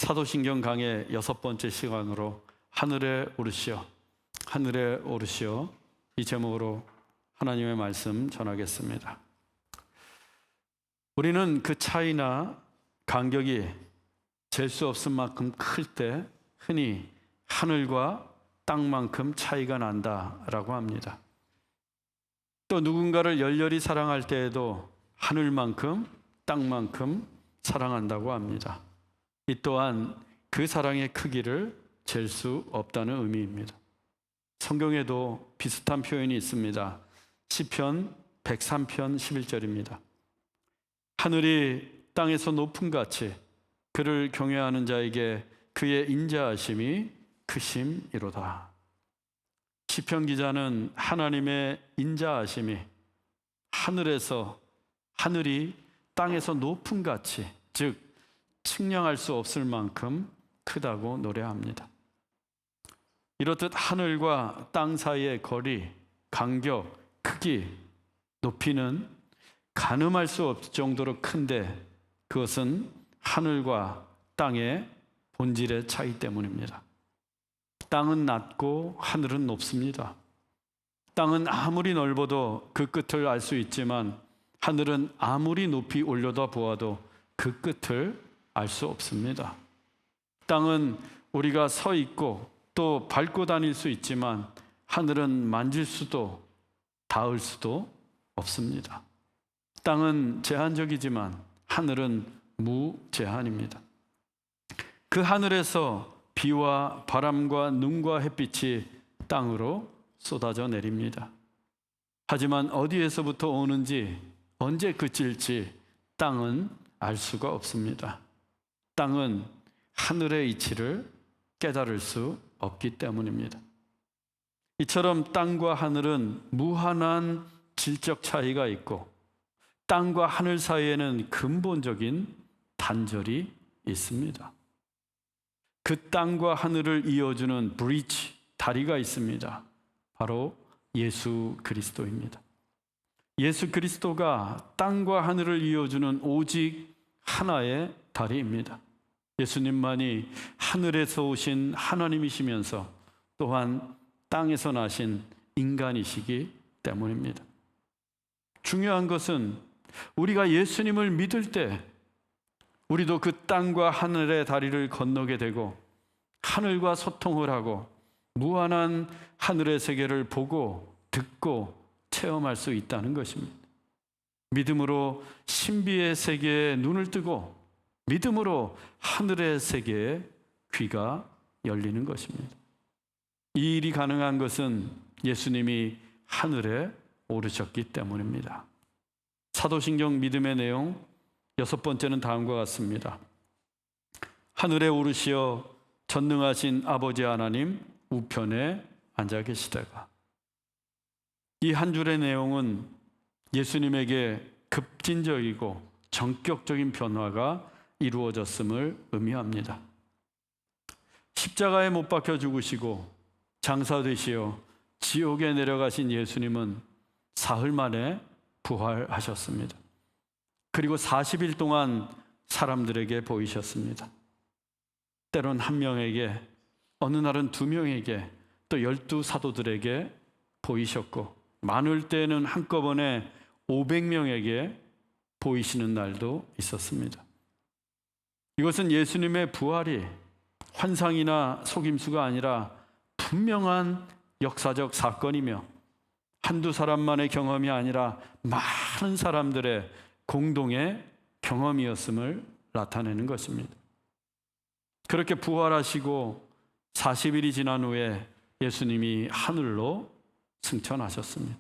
사도신경 강의 6번째 시간으로 하늘에 오르시어, 하늘에 오르시어, 이 제목으로 하나님의 말씀 전하겠습니다. 우리는 그 차이나 간격이 잴 수 없을 만큼 클 때 흔히 하늘과 땅만큼 차이가 난다라고 합니다. 또 누군가를 열렬히 사랑할 때에도 하늘만큼 땅만큼 사랑한다고 합니다. 이 또한 그 사랑의 크기를 잴 수 없다는 의미입니다. 성경에도 비슷한 표현이 있습니다. 시편 103편 11절입니다. 하늘이 땅에서 높음 같이 그를 경외하는 자에게 그의 인자하심이 크심이로다. 시편 기자는 하나님의 인자하심이 하늘이 땅에서 높음 같이, 즉 측량할 수 없을 만큼 크다고 노래합니다. 이렇듯 하늘과 땅 사이의 거리, 간격, 크기, 높이는 가늠할 수 없을 정도로 큰데 그것은 하늘과 땅의 본질의 차이 때문입니다. 땅은 낮고 하늘은 높습니다. 땅은 아무리 넓어도 그 끝을 알 수 있지만 하늘은 아무리 높이 올려다 보아도 그 끝을 알 수 없습니다. 땅은 우리가 서 있고 또 밟고 다닐 수 있지만 하늘은 만질 수도 닿을 수도 없습니다. 땅은 제한적이지만 하늘은 무제한입니다. 그 하늘에서 비와 바람과 눈과 햇빛이 땅으로 쏟아져 내립니다. 하지만 어디에서부터 오는지 언제 그칠지 땅은 알 수가 없습니다. 땅은 하늘의 이치를 깨달을 수 없기 때문입니다. 이처럼 땅과 하늘은 무한한 질적 차이가 있고 땅과 하늘 사이에는 근본적인 단절이 있습니다. 그 땅과 하늘을 이어주는 브리지, 다리가 있습니다. 바로 예수 그리스도입니다. 예수 그리스도가 땅과 하늘을 이어주는 오직 하나의 다리입니다. 예수님만이 하늘에서 오신 하나님이시면서 또한 땅에서 나신 인간이시기 때문입니다. 중요한 것은 우리가 예수님을 믿을 때 우리도 그 땅과 하늘의 다리를 건너게 되고 하늘과 소통을 하고 무한한 하늘의 세계를 보고 듣고 체험할 수 있다는 것입니다. 믿음으로 신비의 세계에 눈을 뜨고 믿음으로 하늘의 세계에 귀가 열리는 것입니다. 이 일이 가능한 것은 예수님이 하늘에 오르셨기 때문입니다. 사도신경 믿음의 내용 6번째는 다음과 같습니다. 하늘에 오르시어 전능하신 아버지 하나님 우편에 앉아 계시다가, 이 한 줄의 내용은 예수님에게 급진적이고 전격적인 변화가 이루어졌음을 의미합니다. 십자가에 못 박혀 죽으시고 장사되시어 지옥에 내려가신 예수님은 사흘 만에 부활하셨습니다. 그리고 40일 동안 사람들에게 보이셨습니다. 때론 한 명에게, 어느 날은 2명에게, 또 12사도들에게 보이셨고 많을 때는 한꺼번에 500명에게 보이시는 날도 있었습니다. 이것은 예수님의 부활이 환상이나 속임수가 아니라 분명한 역사적 사건이며 한두 사람만의 경험이 아니라 많은 사람들의 공동의 경험이었음을 나타내는 것입니다. 그렇게 부활하시고 40일이 지난 후에 예수님이 하늘로 승천하셨습니다.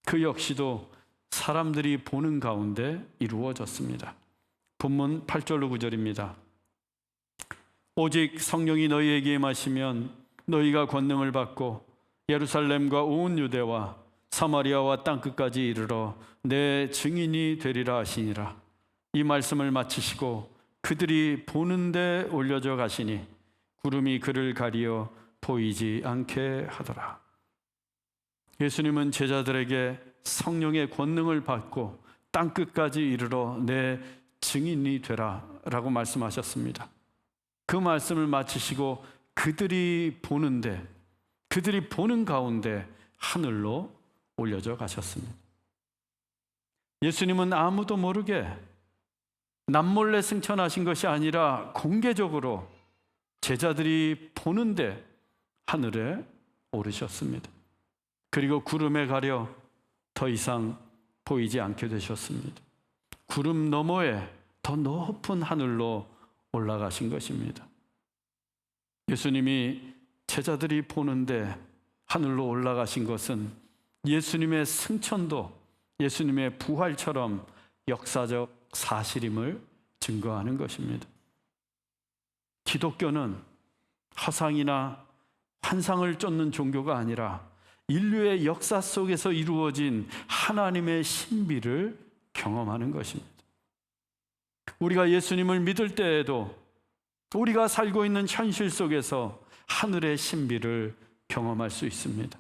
그 역시도 사람들이 보는 가운데 이루어졌습니다. 본문 8절로 9절입니다. 오직 성령이 너희에게 임하시면 너희가 권능을 받고 예루살렘과 온 유대와 사마리아와 땅끝까지 이르러 내 증인이 되리라 하시니라. 이 말씀을 마치시고 그들이 보는데 올려져 가시니 구름이 그를 가리어 보이지 않게 하더라. 예수님은 제자들에게 성령의 권능을 받고 땅끝까지 이르러 내 증인이 되라 라고 말씀하셨습니다. 그 말씀을 마치시고 그들이 보는 가운데 하늘로 올려져 가셨습니다. 예수님은 아무도 모르게 남몰래 승천하신 것이 아니라 공개적으로 제자들이 보는데 하늘에 오르셨습니다. 그리고 구름에 가려 더 이상 보이지 않게 되셨습니다. 구름 너머에 더 높은 하늘로 올라가신 것입니다. 예수님이 제자들이 보는데 하늘로 올라가신 것은 예수님의 승천도 예수님의 부활처럼 역사적 사실임을 증거하는 것입니다. 기독교는 허상이나 환상을 쫓는 종교가 아니라 인류의 역사 속에서 이루어진 하나님의 신비를 경험하는 것입니다. 우리가 예수님을 믿을 때에도 우리가 살고 있는 현실 속에서 하늘의 신비를 경험할 수 있습니다.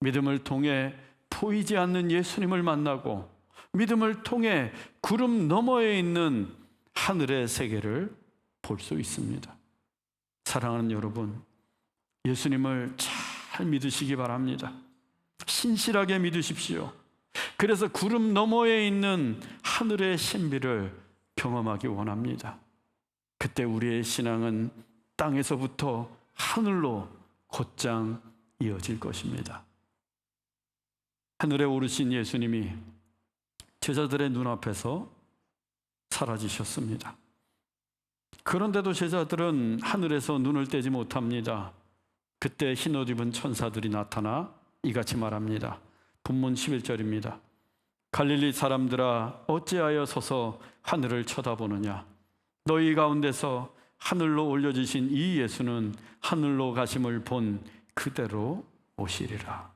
믿음을 통해 보이지 않는 예수님을 만나고 믿음을 통해 구름 너머에 있는 하늘의 세계를 볼 수 있습니다. 사랑하는 여러분, 예수님을 잘 믿으시기 바랍니다. 신실하게 믿으십시오. 그래서 구름 너머에 있는 하늘의 신비를 경험하기 원합니다. 그때 우리의 신앙은 땅에서부터 하늘로 곧장 이어질 것입니다. 하늘에 오르신 예수님이 제자들의 눈앞에서 사라지셨습니다. 그런데도 제자들은 하늘에서 눈을 떼지 못합니다. 그때 흰옷 입은 천사들이 나타나 이같이 말합니다. 본문 11절입니다. 갈릴리 사람들아 어찌하여 서서 하늘을 쳐다보느냐. 너희 가운데서 하늘로 올려지신 이 예수는 하늘로 가심을 본 그대로 오시리라.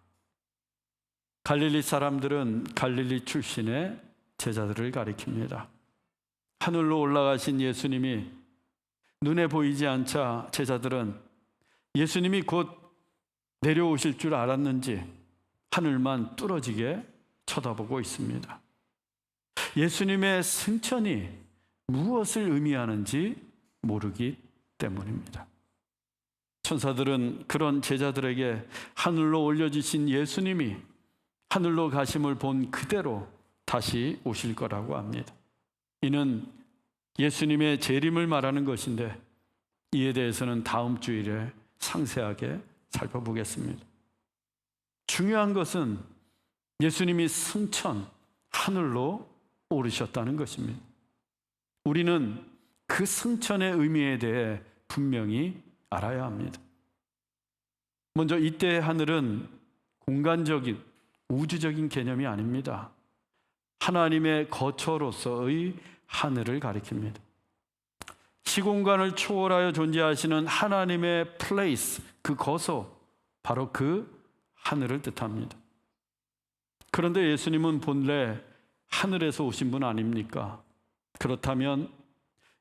갈릴리 사람들은 갈릴리 출신의 제자들을 가리킵니다. 하늘로 올라가신 예수님이 눈에 보이지 않자 제자들은 예수님이 곧 내려오실 줄 알았는지 하늘만 뚫어지게 쳐다보고 있습니다. 예수님의 승천이 무엇을 의미하는지 모르기 때문입니다. 천사들은 그런 제자들에게 하늘로 올려지신 예수님이 하늘로 가심을 본 그대로 다시 오실 거라고 합니다. 이는 예수님의 재림을 말하는 것인데 이에 대해서는 다음 주일에 상세하게 살펴보겠습니다. 중요한 것은 예수님이 승천, 하늘로 오르셨다는 것입니다. 우리는 그 승천의 의미에 대해 분명히 알아야 합니다. 먼저 이때의 하늘은 공간적인, 우주적인 개념이 아닙니다. 하나님의 거처로서의 하늘을 가리킵니다. 시공간을 초월하여 존재하시는 하나님의 플레이스, 그 거소, 바로 그 하늘을 뜻합니다. 그런데 예수님은 본래 하늘에서 오신 분 아닙니까? 그렇다면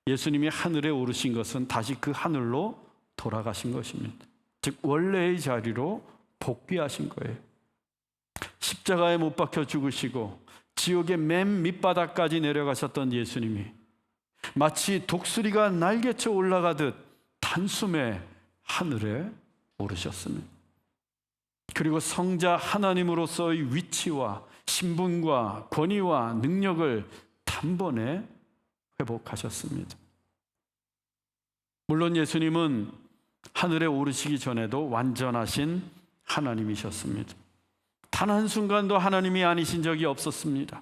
예수님이 하늘에 오르신 것은 다시 그 하늘로 돌아가신 것입니다. 즉 원래의 자리로 복귀하신 거예요. 십자가에 못 박혀 죽으시고 지옥의 맨 밑바닥까지 내려가셨던 예수님이 마치 독수리가 날개쳐 올라가듯 단숨에 하늘에 오르셨습니다. 그리고 성자 하나님으로서의 위치와 신분과 권위와 능력을 단번에 회복하셨습니다. 물론 예수님은 하늘에 오르시기 전에도 완전하신 하나님이셨습니다. 단 한순간도 하나님이 아니신 적이 없었습니다.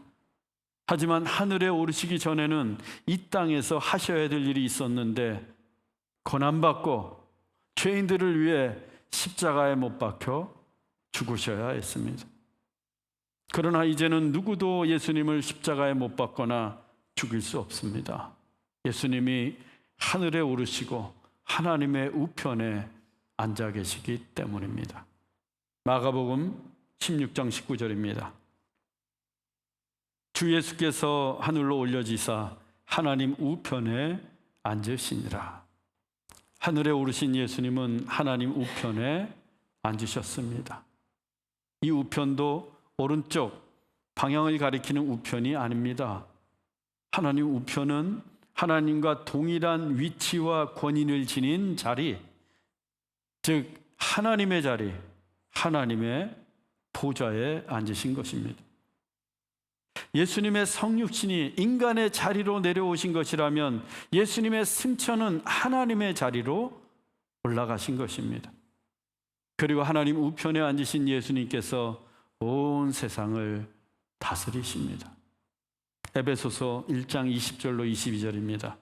하지만 하늘에 오르시기 전에는 이 땅에서 하셔야 될 일이 있었는데 고난받고 죄인들을 위해 십자가에 못 박혀 죽으셔야 했습니다. 그러나 이제는 누구도 예수님을 십자가에 못 박거나 죽일 수 없습니다. 예수님이 하늘에 오르시고 하나님의 우편에 앉아 계시기 때문입니다. 마가복음 16장 19절입니다. 주 예수께서 하늘로 올려지사 하나님 우편에 앉으시니라. 하늘에 오르신 예수님은 하나님 우편에 앉으셨습니다. 이 우편도 오른쪽 방향을 가리키는 우편이 아닙니다. 하나님 우편은 하나님과 동일한 위치와 권위를 지닌 자리, 즉 하나님의 자리, 하나님의 보좌에 앉으신 것입니다. 예수님의 성육신이 인간의 자리로 내려오신 것이라면 예수님의 승천은 하나님의 자리로 올라가신 것입니다. 그리고 하나님 우편에 앉으신 예수님께서 온 세상을 다스리십니다. 에베소서 1장 20절로 22절입니다.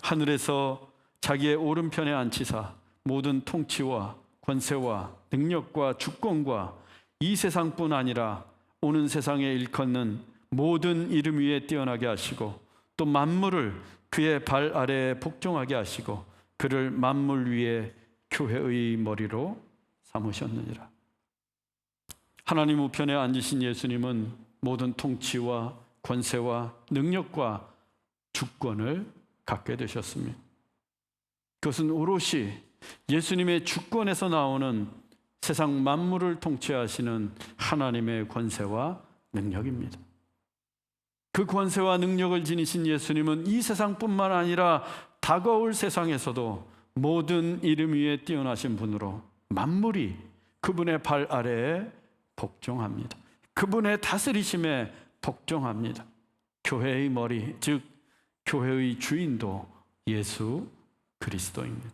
하늘에서 자기의 오른편에 앉히사 모든 통치와 권세와 능력과 주권과 이 세상뿐 아니라 오는 세상에 일컫는 모든 이름 위에 뛰어나게 하시고 또 만물을 그의 발 아래에 복종하게 하시고 그를 만물 위에 교회의 머리로 삼으셨느니라. 하나님 우편에 앉으신 예수님은 모든 통치와 권세와 능력과 주권을 갖게 되셨습니다. 그것은 오롯이 예수님의 주권에서 나오는 세상 만물을 통치하시는 하나님의 권세와 능력입니다. 그 권세와 능력을 지니신 예수님은 이 세상뿐만 아니라 다가올 세상에서도 모든 이름 위에 뛰어나신 분으로 만물이 그분의 발 아래에 복종합니다. 그분의 다스리심에 복종합니다. 교회의 머리, 즉 교회의 주인도 예수 그리스도입니다.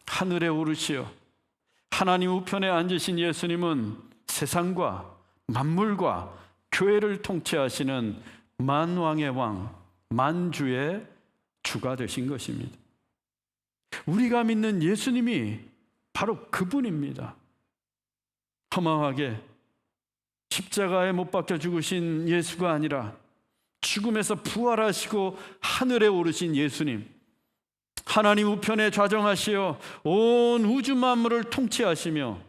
하늘에 오르시어 하나님 우편에 앉으신 예수님은 세상과 만물과 교회를 통치하시는 만왕의 왕, 만주의 주가 되신 것입니다. 우리가 믿는 예수님이 바로 그분입니다. 허망하게 십자가에 못 박혀 죽으신 예수가 아니라 죽음에서 부활하시고 하늘에 오르신 예수님, 하나님 우편에 좌정하시어 온 우주 만물을 통치하시며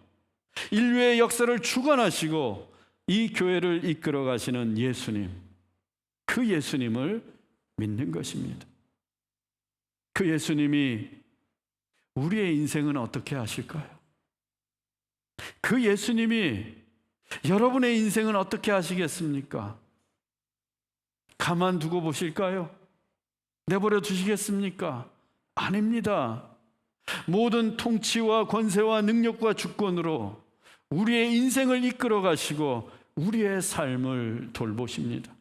인류의 역사를 주관하시고 이 교회를 이끌어 가시는 예수님, 그 예수님을 믿는 것입니다. 그 예수님이 우리의 인생은 어떻게 하실까요? 그 예수님이 여러분의 인생은 어떻게 하시겠습니까? 가만두고 보실까요? 내버려 두시겠습니까? 아닙니다. 모든 통치와 권세와 능력과 주권으로 우리의 인생을 이끌어 가시고 우리의 삶을 돌보십니다.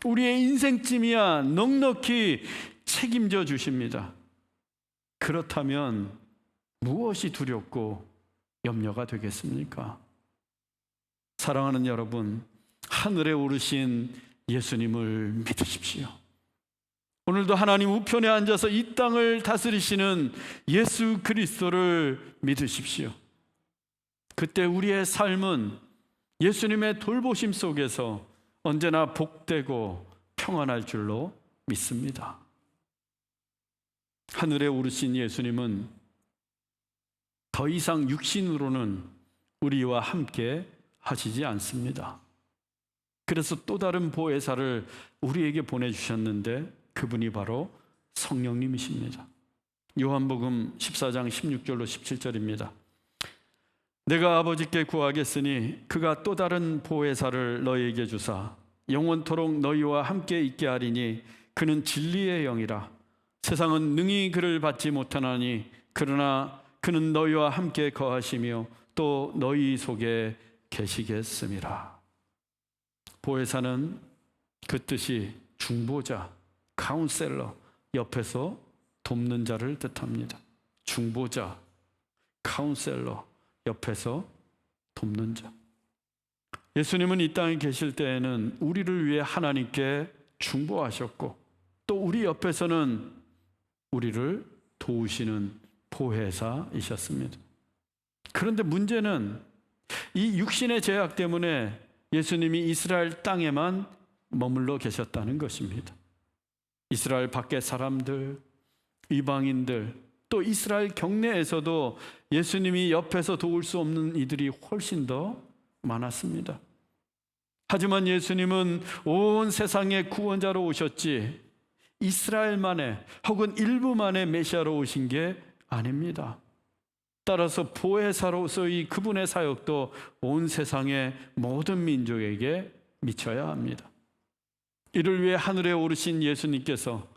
우리의 인생쯤이야 넉넉히 책임져 주십니다. 그렇다면 무엇이 두렵고 염려가 되겠습니까? 사랑하는 여러분, 하늘에 오르신 예수님을 믿으십시오. 오늘도 하나님 우편에 앉아서 이 땅을 다스리시는 예수 그리스도를 믿으십시오. 그때 우리의 삶은 예수님의 돌보심 속에서 언제나 복되고 평안할 줄로 믿습니다. 하늘에 오르신 예수님은 더 이상 육신으로는 우리와 함께 하시지 않습니다. 그래서 또 다른 보혜사를 우리에게 보내주셨는데 그분이 바로 성령님이십니다. 요한복음 14장 16절로 17절입니다. 내가 아버지께 구하겠으니 그가 또 다른 보혜사를 너희에게 주사 영원토록 너희와 함께 있게 하리니 그는 진리의 영이라. 세상은 능히 그를 받지 못하나니 그러나 그는 너희와 함께 거하시며 또 너희 속에 계시겠음이라. 보혜사는 그 뜻이 중보자, 카운셀러, 옆에서 돕는 자를 뜻합니다. 중보자, 카운셀러, 옆에서 돕는 자. 예수님은 이 땅에 계실 때에는 우리를 위해 하나님께 중보하셨고 또 우리 옆에서는 우리를 도우시는 보혜사이셨습니다. 그런데 문제는 이 육신의 제약 때문에 예수님이 이스라엘 땅에만 머물러 계셨다는 것입니다. 이스라엘 밖의 사람들, 이방인들, 또 이스라엘 경내에서도 예수님이 옆에서 도울 수 없는 이들이 훨씬 더 많았습니다. 하지만 예수님은 온 세상의 구원자로 오셨지 이스라엘만의 혹은 일부만의 메시아로 오신 게 아닙니다. 따라서 보혜사로서의 그분의 사역도 온 세상의 모든 민족에게 미쳐야 합니다. 이를 위해 하늘에 오르신 예수님께서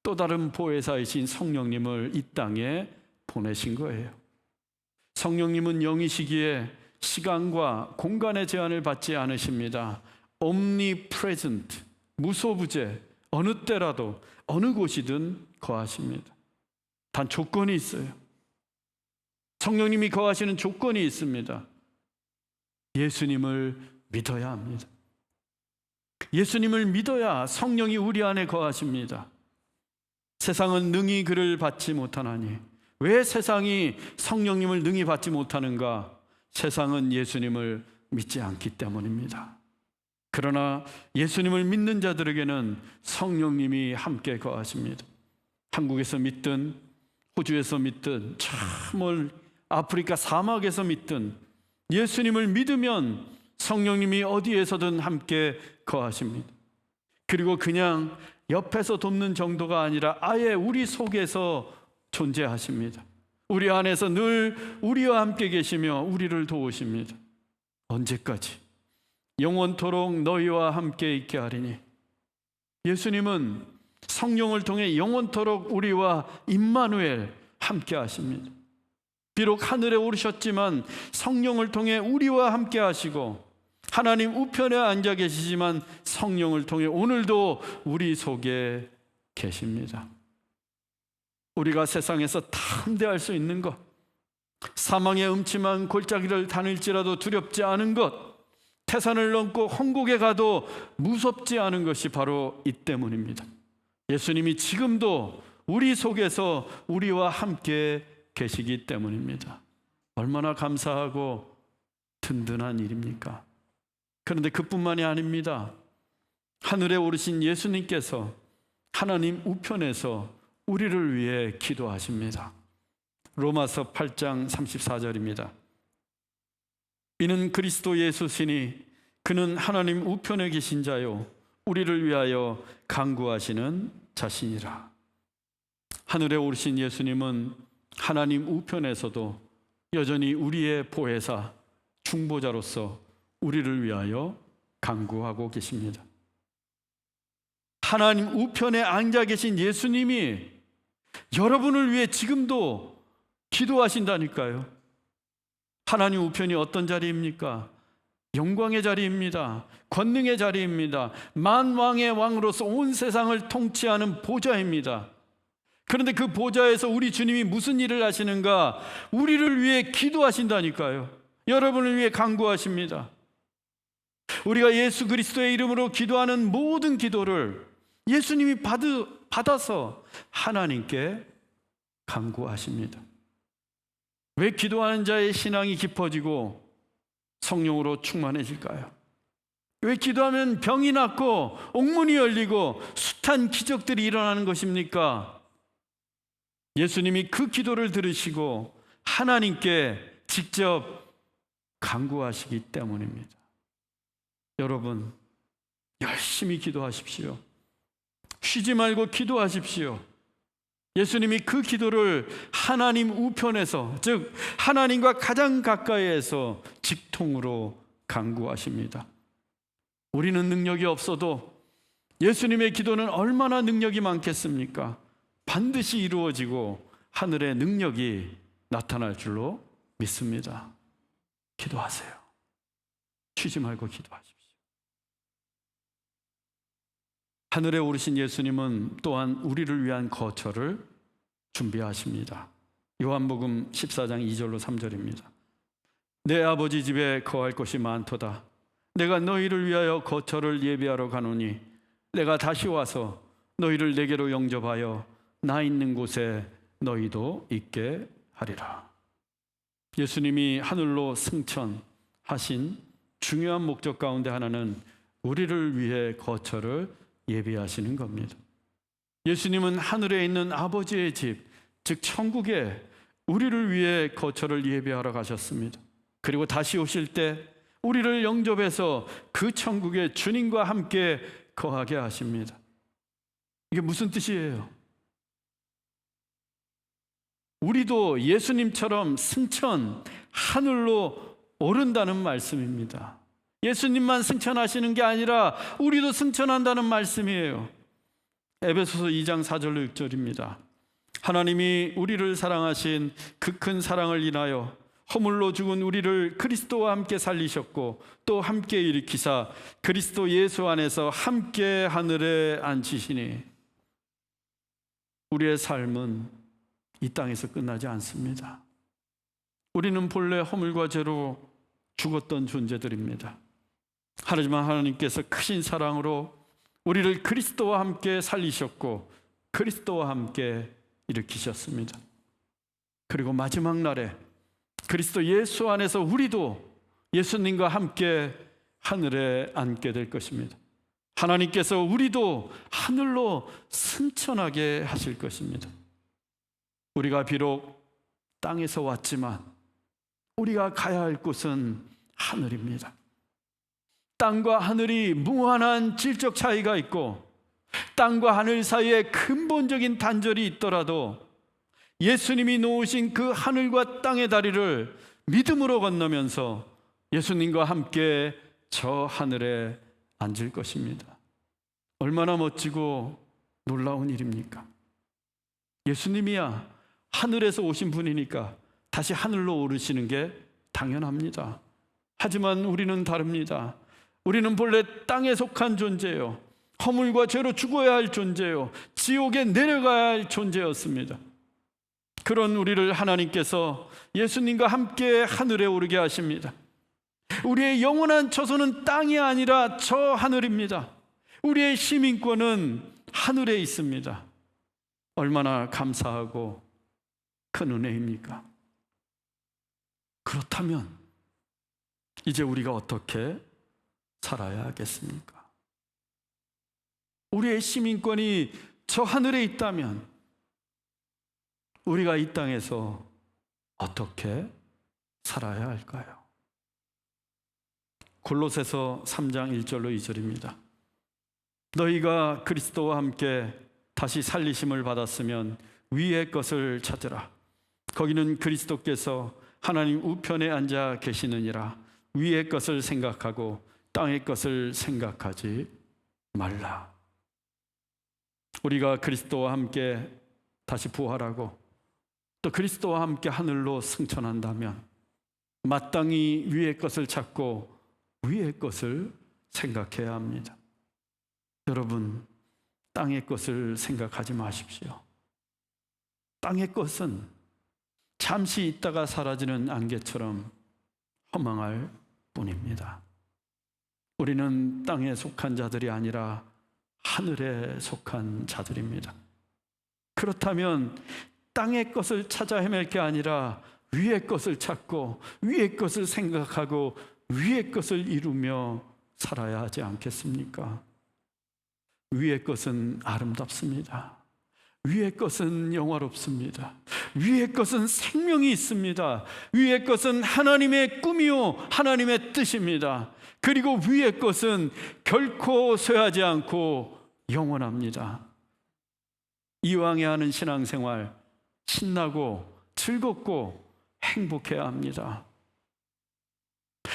또 다른 보혜사이신 성령님을 이 땅에 보내신 거예요. 성령님은 영이시기에 시간과 공간의 제한을 받지 않으십니다. omnipresent, 무소부재, 어느 때라도 어느 곳이든 거하십니다. 단 조건이 있어요. 성령님이 거하시는 조건이 있습니다. 예수님을 믿어야 합니다. 예수님을 믿어야 성령이 우리 안에 거하십니다. 세상은 능히 그를 받지 못하나니, 왜 세상이 성령님을 능히 받지 못하는가? 세상은 예수님을 믿지 않기 때문입니다. 그러나 예수님을 믿는 자들에게는 성령님이 함께 거하십니다. 한국에서 믿든 호주에서 믿든 저 멀 아프리카 사막에서 믿든 예수님을 믿으면 성령님이 어디에서든 함께 거하십니다. 그리고 그냥 옆에서 돕는 정도가 아니라 아예 우리 속에서 존재하십니다. 우리 안에서 늘 우리와 함께 계시며 우리를 도우십니다. 언제까지? 영원토록 너희와 함께 있게 하리니. 예수님은 성령을 통해 영원토록 우리와 임마누엘 함께 하십니다. 비록 하늘에 오르셨지만 성령을 통해 우리와 함께 하시고, 하나님 우편에 앉아 계시지만 성령을 통해 오늘도 우리 속에 계십니다. 우리가 세상에서 담대할 수 있는 것, 사망의 음침한 골짜기를 다닐지라도 두렵지 않은 것, 태산을 넘고 홍곡에 가도 무섭지 않은 것이 바로 이 때문입니다. 예수님이 지금도 우리 속에서 우리와 함께 계시기 때문입니다. 얼마나 감사하고 든든한 일입니까? 그런데 그뿐만이 아닙니다. 하늘에 오르신 예수님께서 하나님 우편에서 우리를 위해 기도하십니다. 로마서 8장 34절입니다. 이는 그리스도 예수시니 그는 하나님 우편에 계신 자요 우리를 위하여 간구하시는 자신이라. 하늘에 오르신 예수님은 하나님 우편에서도 여전히 우리의 보혜사, 중보자로서 우리를 위하여 간구하고 계십니다. 하나님 우편에 앉아 계신 예수님이 여러분을 위해 지금도 기도하신다니까요. 하나님 우편이 어떤 자리입니까? 영광의 자리입니다. 권능의 자리입니다. 만왕의 왕으로서 온 세상을 통치하는 보좌입니다. 그런데 그 보좌에서 우리 주님이 무슨 일을 하시는가? 우리를 위해 기도하신다니까요. 여러분을 위해 간구하십니다. 우리가 예수 그리스도의 이름으로 기도하는 모든 기도를 예수님이 받아서 하나님께 간구하십니다. 왜 기도하는 자의 신앙이 깊어지고 성령으로 충만해질까요? 왜 기도하면 병이 낫고 옥문이 열리고 숱한 기적들이 일어나는 것입니까? 예수님이 그 기도를 들으시고 하나님께 직접 간구하시기 때문입니다. 여러분, 열심히 기도하십시오. 쉬지 말고 기도하십시오. 예수님이 그 기도를 하나님 우편에서, 즉 하나님과 가장 가까이에서 직통으로 간구하십니다. 우리는 능력이 없어도 예수님의 기도는 얼마나 능력이 많겠습니까? 반드시 이루어지고 하늘의 능력이 나타날 줄로 믿습니다. 기도하세요. 쉬지 말고 기도하십시오. 하늘에 오르신 예수님은 또한 우리를 위한 거처를 준비하십니다. 요한복음 14장 2절로 3절입니다. 내 아버지 집에 거할 곳이 많도다. 내가 너희를 위하여 거처를 예비하러 가노니 내가 다시 와서 너희를 내게로 영접하여 나 있는 곳에 너희도 있게 하리라. 예수님이 하늘로 승천하신 중요한 목적 가운데 하나는 우리를 위해 거처를 예비하시는 겁니다. 예수님은 하늘에 있는 아버지의 집, 즉 천국에 우리를 위해 거처를 예비하러 가셨습니다. 그리고 다시 오실 때 우리를 영접해서 그 천국에 주님과 함께 거하게 하십니다. 이게 무슨 뜻이에요? 우리도 예수님처럼 승천, 하늘로 오른다는 말씀입니다. 예수님만 승천하시는 게 아니라 우리도 승천한다는 말씀이에요. 에베소서 2장 4절로 6절입니다. 하나님이 우리를 사랑하신 그 큰 사랑을 인하여 허물로 죽은 우리를 그리스도와 함께 살리셨고 또 함께 일으키사 그리스도 예수 안에서 함께 하늘에 앉히시니. 우리의 삶은 이 땅에서 끝나지 않습니다. 우리는 본래 허물과 죄로 죽었던 존재들입니다. 하지만 하나님께서 크신 사랑으로 우리를 그리스도와 함께 살리셨고 그리스도와 함께 일으키셨습니다. 그리고 마지막 날에 그리스도 예수 안에서 우리도 예수님과 함께 하늘에 앉게 될 것입니다. 하나님께서 우리도 하늘로 승천하게 하실 것입니다. 우리가 비록 땅에서 왔지만 우리가 가야 할 곳은 하늘입니다. 땅과 하늘이 무한한 질적 차이가 있고 땅과 하늘 사이에 근본적인 단절이 있더라도 예수님이 놓으신 그 하늘과 땅의 다리를 믿음으로 건너면서 예수님과 함께 저 하늘에 앉을 것입니다. 얼마나 멋지고 놀라운 일입니까? 예수님이야 하늘에서 오신 분이니까 다시 하늘로 오르시는 게 당연합니다. 하지만 우리는 다릅니다. 우리는 본래 땅에 속한 존재요, 허물과 죄로 죽어야 할 존재요, 지옥에 내려가야 할 존재였습니다. 그런 우리를 하나님께서 예수님과 함께 하늘에 오르게 하십니다. 우리의 영원한 처소는 땅이 아니라 저 하늘입니다. 우리의 시민권은 하늘에 있습니다. 얼마나 감사하고 큰 은혜입니까? 그렇다면 이제 우리가 어떻게 살아야 하겠습니까? 우리의 시민권이 저 하늘에 있다면 우리가 이 땅에서 어떻게 살아야 할까요? 골로새서 3장 1절로 2절입니다. 너희가 그리스도와 함께 다시 살리심을 받았으면 위의 것을 찾으라. 거기는 그리스도께서 하나님 우편에 앉아 계시느니라. 위의 것을 생각하고 땅의 것을 생각하지 말라. 우리가 그리스도와 함께 다시 부활하고 또 그리스도와 함께 하늘로 승천한다면 마땅히 위의 것을 찾고 위의 것을 생각해야 합니다. 여러분, 땅의 것을 생각하지 마십시오. 땅의 것은 잠시 있다가 사라지는 안개처럼 허망할 뿐입니다. 우리는 땅에 속한 자들이 아니라 하늘에 속한 자들입니다. 그렇다면 땅의 것을 찾아 헤맬 게 아니라 위의 것을 찾고 위의 것을 생각하고 위의 것을 이루며 살아야 하지 않겠습니까? 위의 것은 아름답습니다. 위의 것은 영화롭습니다. 위의 것은 생명이 있습니다. 위의 것은 하나님의 꿈이요 하나님의 뜻입니다. 그리고 위의 것은 결코 쇠하지 않고 영원합니다. 이왕에 하는 신앙생활 신나고 즐겁고 행복해야 합니다.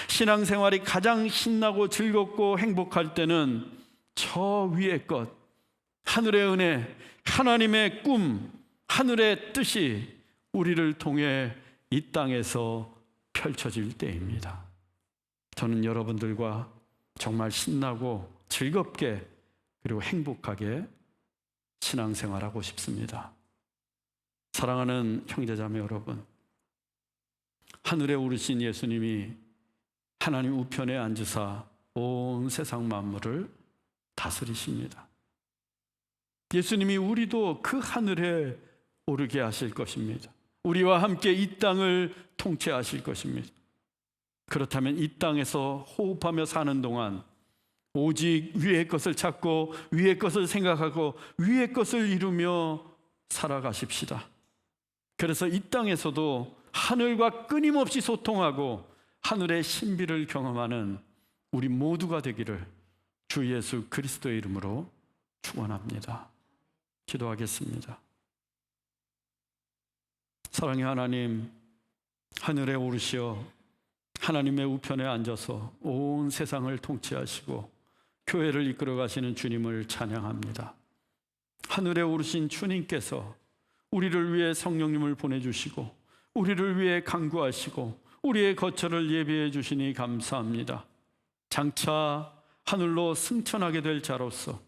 신앙생활이 가장 신나고 즐겁고 행복할 때는 저 위의 것, 하늘의 은혜, 하나님의 꿈, 하늘의 뜻이 우리를 통해 이 땅에서 펼쳐질 때입니다. 저는 여러분들과 정말 신나고 즐겁게 그리고 행복하게 신앙생활하고 싶습니다. 사랑하는 형제자매 여러분, 하늘에 오르신 예수님이 하나님 우편에 앉으사 온 세상 만물을 다스리십니다. 예수님이 우리도 그 하늘에 오르게 하실 것입니다. 우리와 함께 이 땅을 통치하실 것입니다. 그렇다면 이 땅에서 호흡하며 사는 동안 오직 위의 것을 찾고 위의 것을 생각하고 위의 것을 이루며 살아가십시다. 그래서 이 땅에서도 하늘과 끊임없이 소통하고 하늘의 신비를 경험하는 우리 모두가 되기를 주 예수 그리스도의 이름으로 축원합니다. 기도하겠습니다. 사랑의 하나님, 하늘에 오르시어 하나님의 우편에 앉아서 온 세상을 통치하시고 교회를 이끌어 가시는 주님을 찬양합니다. 하늘에 오르신 주님께서 우리를 위해 성령님을 보내주시고 우리를 위해 간구하시고 우리의 거처를 예비해 주시니 감사합니다. 장차 하늘로 승천하게 될 자로서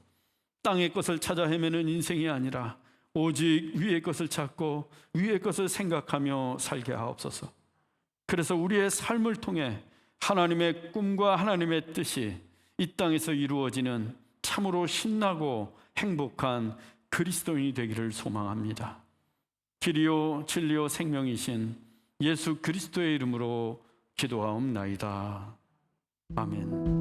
땅의 것을 찾아 헤매는 인생이 아니라 오직 위의 것을 찾고 위의 것을 생각하며 살게 하옵소서. 그래서 우리의 삶을 통해 하나님의 꿈과 하나님의 뜻이 이 땅에서 이루어지는 참으로 신나고 행복한 그리스도인이 되기를 소망합니다. 길이요 진리요 생명이신 예수 그리스도의 이름으로 기도하옵나이다. 아멘.